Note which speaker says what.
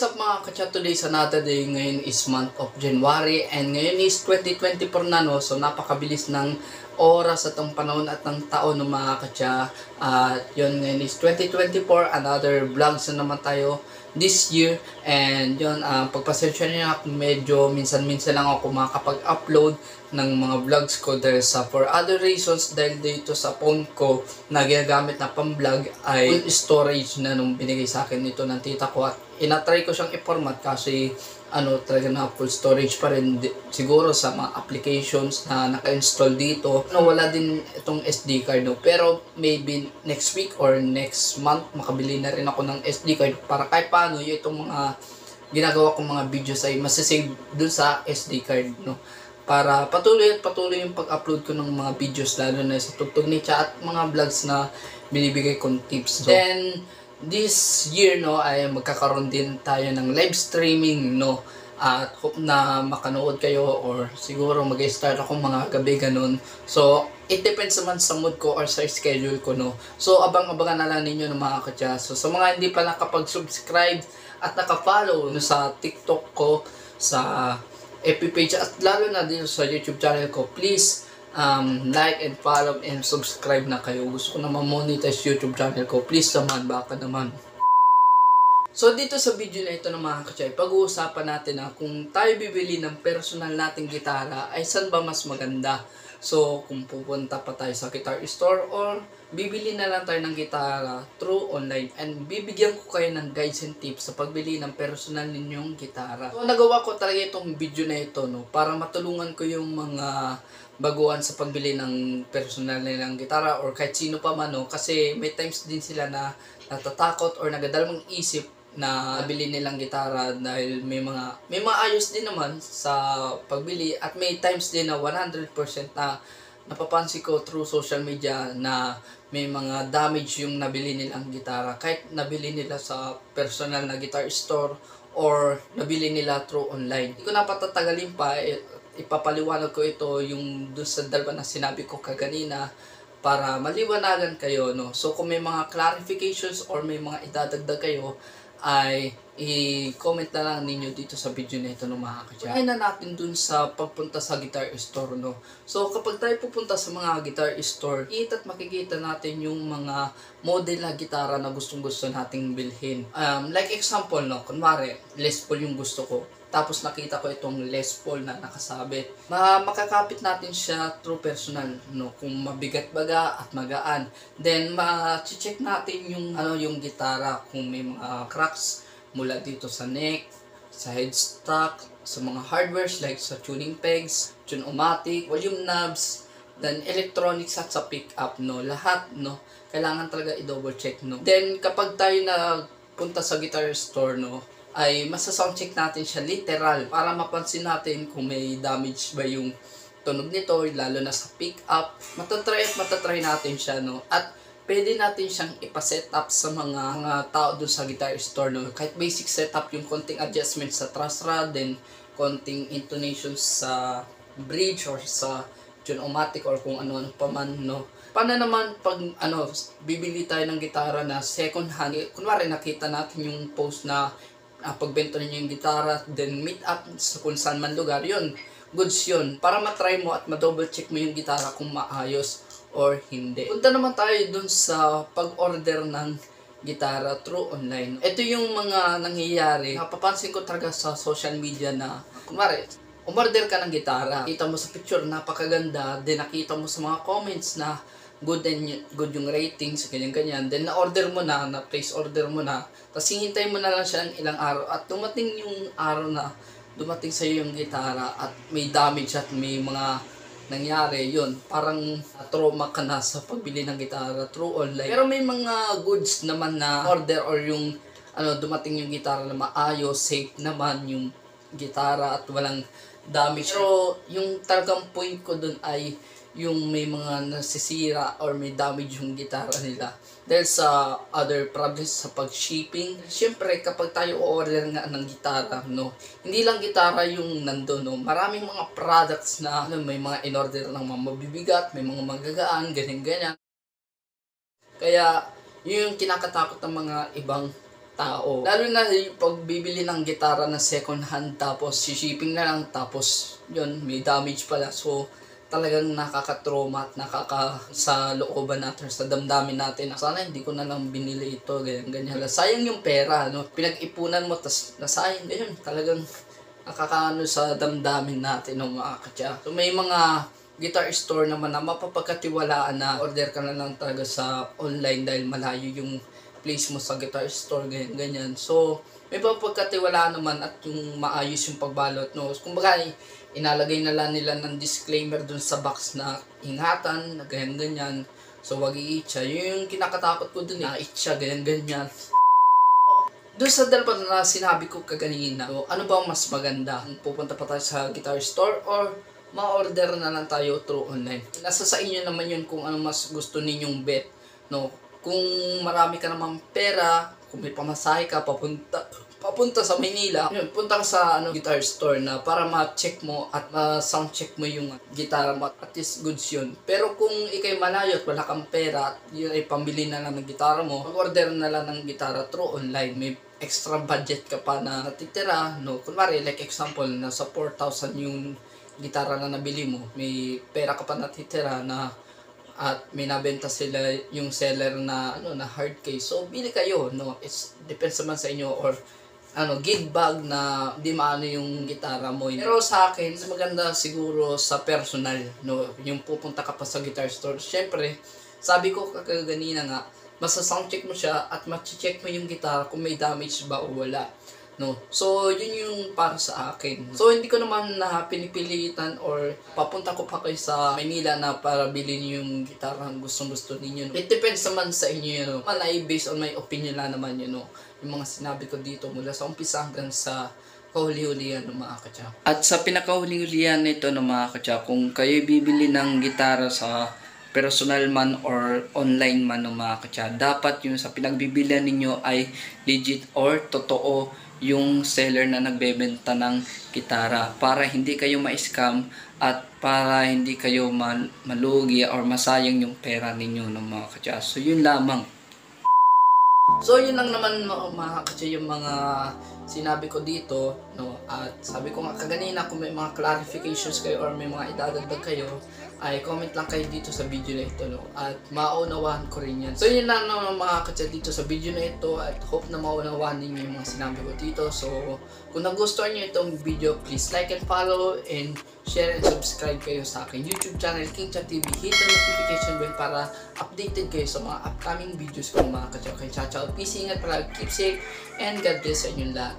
Speaker 1: is up mga kachat, today is another day. Ngayon is month of January and ngayon is 2024 na, no? So napakabilis ng oras at ng panahon at ng taon ng mga katsa. Yun, ngayon is 2024, another vlogs na naman tayo this year. And yun, pagpasensya niya kung medyo minsan-minsan lang ako makakapag-upload ng mga vlogs ko dahil sa for other reasons, dahil dito sa phone ko na ginagamit na pang-vlog ay full storage na nung binigay sa akin ito ng tita ko, at inatry ko siyang i-format kasi talaga na full storage pa rin siguro sa mga applications na naka-install dito. Wala din itong SD card, no? Pero maybe next week or next month makabili na rin ako ng SD card para kahit paano itong mga ginagawa kong mga videos ay masasave dun sa SD card, no? Para patuloy yung pag-upload ko ng mga videos, lalo na sa tugtog ni Cha at mga vlogs na binibigay kong tips. So, then this year, no, ay magkakaroon din tayo ng live streaming, no, at hope na makanood kayo or siguro mag-start ako mga gabi ganun. So it depends naman sa mood ko or sa schedule ko, no. So abang-abangan na lang ninyo ng mga katya. So sa mga hindi pa nakapag-subscribe at naka-follow no, sa TikTok ko, sa FB page at lalo na dito sa YouTube channel ko, please like and follow and subscribe na kayo. Gusto ko na ma-monetize YouTube channel ko. Please naman, baka naman. So dito sa video na ito ng mga kachay, pag-uusapan natin na kung tayo bibili ng personal nating gitara ay saan ba mas maganda. So kung pupunta pa tayo sa guitar store or bibili na lang tayo ng gitara through online, and bibigyan ko kayo ng guides and tips sa pagbili ng personal ninyong gitara. So nagawa ko talaga itong video na ito, no, para matulungan ko yung mga baguhan sa pagbili ng personal nilang gitara or kahit sino pa man, no, kasi may times din sila na natatakot or nagadalawang isip na bili nilang gitara dahil may mga ayos din naman sa pagbili, at may times din na 100% na napapansin ko through social media na may mga damage yung nabili nilang gitara kahit nabili nila sa personal na guitar store or nabili nila through online. Hindi ko na patatagalin pa, ipapaliwanag ko ito yung dun sa dalawa na sinabi ko kaganina para maliwanagan kayo, no. So kung may mga clarifications or may mga idadagdag kayo ay i-comment na lang ninyo dito sa video na ito ng mga katya. Unahin na natin dun sa pagpunta sa guitar store, no. So kapag tayo pupunta sa mga guitar store, makikita natin yung mga model na gitara na gustong-gusto nating bilhin. Like example, no, kunwari Les Paul yung gusto ko, tapos nakita ko itong Les Paul na nakasabit. Makakapit natin siya through personal, no, kung mabigat baga at magaan. Then ma-check natin yung yung gitara kung may mga cracks mula dito sa neck, sa headstock, sa mga hardwares like sa tuning pegs, tune-o-matic, volume knobs, then electronics at sa pick-up, no. Lahat, no, kailangan talaga i-double check, no. Then kapag tayo na punta sa guitar store, no, ay masa-soundcheck natin siya literal para mapansin natin kung may damage ba yung tunog nito, lalo na sa pick-up. Matatry natin siya, no. At pwede natin siyang ipa-set up sa mga tao doon sa guitar store, no. Kahit basic setup, yung konting adjustment sa truss rod, then konting intonations sa bridge or sa tune-o-matic or kung ano pa man, no. Paano naman pag bibili tayo ng gitara na second hand? Kunwari nakita natin yung post na pagbenta ninyo yung gitara, then meet up sa kung saan man lugar, yun, goods yun, para matry mo at ma-double check mo yung gitara kung maayos or hindi. Punta naman tayo dun sa pag-order ng gitara through online. Ito yung mga nangyayari, napapansin ko talaga sa social media na, kunwari, umorder ka ng gitara, kita mo sa picture, napakaganda, then nakita mo sa mga comments na good yung ratings, ganyan-ganyan. Then na-order mo na, na-place order mo na, tapos hihintay mo na lang siya ng ilang araw at dumating yung araw na dumating sa iyo yung gitara at may damage at may mga nangyari, yun, parang trauma ka na sa pagbili ng gitara through online. Pero may mga goods naman na order or yung dumating yung gitara na maayos, safe naman yung gitara at walang damage. Pero yung talagang point ko dun ay yung may mga nasisira or may damage yung gitara nila dahil sa other problems sa pag-shipping. Siyempre, kapag tayo order nga ng gitara, no, hindi lang gitara yung nandun, no, maraming mga products na may mga in-order ng mga mabibigat, may mga magagaan, ganyan-ganyan. Kaya, yun yung kinakatakot ng mga ibang tao. Lalo na yung pagbibili ng gitara na second hand tapos shipping na lang tapos yun, may damage pala. So, talagang nakaka-trauma at sa looban natin, sa damdamin natin. Sana hindi ko na lang binili ito, ganyan. Sayang yung pera, no? Pinag-ipunan mo, tas nasayang, ganyan. Talagang nakakaano sa damdamin natin, no, mga katya. So, may mga guitar store naman na mapapagkatiwalaan na order ka na lang talaga sa online dahil malayo yung place mo sa guitar store, ganyan. So, may pagkatiwalaan naman at yung maayos yung pagbalot, no? Kumbaga, inalagay na lang nila ng disclaimer dun sa box na ingatan, na ganyan. So, wag i-itcha. Yun yung kinakatakot ko dun, na-itcha, ganyan. Doon sa dalawa na sinabi ko kaganina, so, ano ba ang mas maganda? Pupunta pa tayo sa guitar store or ma-order na lang tayo through online? Nasa sa inyo naman yun kung ano mas gusto ninyong bet, no? Kung marami ka namang pera, kung may pamasahe ka papunta sa Manila, yun, punta ka sa guitar store na para ma-check mo at sound check mo yung gitara mo, at least goods yun. Pero kung ikay malayo at wala kang pera at yun ay pambili na lang ng gitara mo, mag-order na lang ng gitara through online. May extra budget ka pa na natitira, no? Kunwari, like example, nasa 4,000 yung gitara na nabili mo, may pera ka pa natitira na at may nabenta sila yung seller na na hard case. So bili kayo, no? It's depends naman sa inyo, or gig bag na di maano yung gitara mo. Pero sa akin, maganda siguro sa personal, no? Yung pupunta ka pa sa guitar store. Syempre, sabi ko kaganina nga, masa-soundcheck mo siya at ma-check mo yung gitara kung may damage ba o wala, no? So, yun yung para sa akin. So, hindi ko naman na pinipilitan or papunta ko pa kayo sa Manila na para bilhin yung gitara ang gustong-gusto ninyo, no? It depends naman sa inyo, no? Malay based on my opinion lang naman yun, no? Yung mga sinabi ko dito mula sa umpisa hanggang sa kahuli-hulihan ng mga katsa. At sa pinakahuli-hulihan nito ng mga katsa, kung kayo bibili ng gitara sa personal man or online man ng mga katsa, dapat yung sa pinagbibilihan ninyo ay legit or totoo yung seller na nagbebenta ng gitara para hindi kayo ma-scam at para hindi kayo malugi or masayang yung pera ninyo ng mga katsa. So yun lamang. So yun lang naman mga katsa yung mga sinabi ko dito, no? At sabi ko nga kaganina, kung may mga clarifications kayo or may mga idadagdag kayo, ay comment lang kayo dito sa video na ito, no? At maunawahan ko rin yan. So yun lang naman mga katsa dito sa video na ito, at hope na maunawahan ninyo yung mga sinabi ko dito. So kung nagustuhan nyo itong video, please like and follow and share and subscribe kayo sa aking YouTube channel, King Chat TV. Hit the notification bell para updated kayo sa mga upcoming videos ko mga katsa. Okay, ciao, peace, ingat palagi, keep safe, and God bless sa inyong lahat.